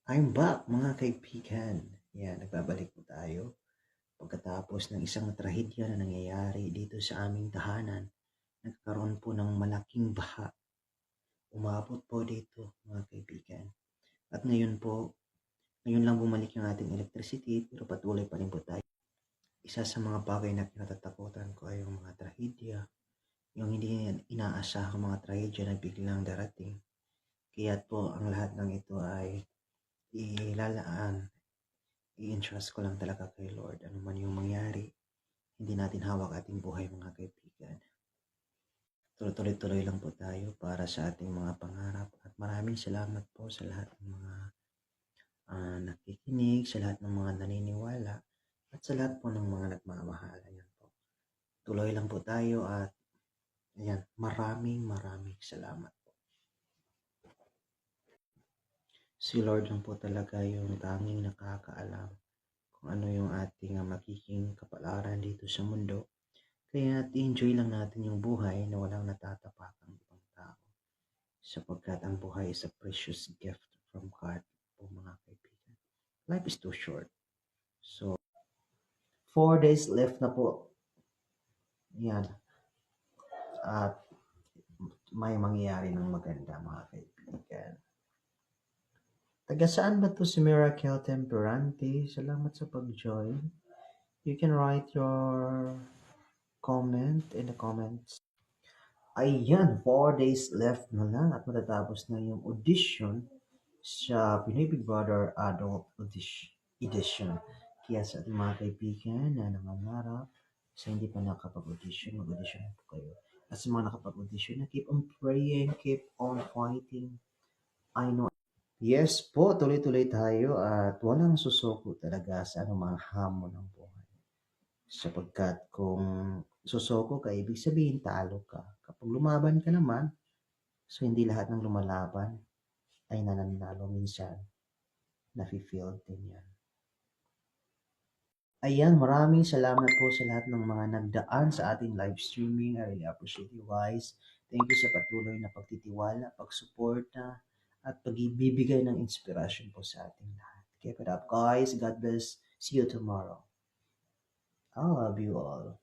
I'm back mga kaibigan. Yan, nagbabalik po tayo pagkatapos ng isang trahedya na nangyayari dito sa aming tahanan. Nagkaroon po ng malaking baha. Umabot po dito mga kaibigan. At ngayon lang bumalik yung ating electricity pero patuloy pa rin po tayo. Isa sa mga bagay na kinatatakutan ko ay yung mga trahedya, yung hindi inaasahang mga trahedya na biglang darating. Kaya po ang lahat ng ito ay ilalaan i-entrust ko lang talaga kay Lord. Ano man yung mangyari, hindi natin hawak ating buhay mga kaibigan. Tuloy-tuloy lang po tayo para sa ating mga pangarap at maraming salamat po sa lahat ng mga nakikinig, sa lahat ng mga naniniwala at sa lahat po ng mga nagmamahal. Ayan po. Tuloy lang po tayo at ayan, maraming salamat po. Si Lord lang po talaga yung tanging nakakaalam kung ano yung ating magiging kapalaran dito sa mundo. Kaya i-enjoy lang natin yung buhay na walang natatapakang ibang tao. Sapagkat ang buhay is a precious gift from God po mga kaibigan. Life is too short. So, 4 days left na po. Yan. At may mangyayari ng maganda mga kaibigan. Taga saan ba to si Miracle Temperante? Salamat sa pag-join. You can write your comment in the comments. Ayan, 4 days left na lang at matatapos na yung audition sa Pinoy Big Brother Adult Edition. Kaya sa ating mga kaibigan na nangangarap sa hindi pa nakapag-audition, mag-audition po kayo. At sa mga nakapag-audition na keep on praying, keep on fighting. I know. Yes po, tuloy-tuloy tayo at walang susuko talaga sa anumang hamon ng buhay. Sapagkat kung susoko ka, ibig sabihin talo ka. Kapag lumaban ka naman, so hindi lahat ng lumalaban ay nananalo minsan. Nafi-feel din yan. Ayan, maraming salamat po sa lahat ng mga nagdaan sa ating live streaming. I really appreciate you guys. Thank you sa patuloy na pagtitiwala, pagsuporta, at pagbibigay ng inspirasyon po sa ating lahat. Keep it up guys. God bless. See you tomorrow. I love you all.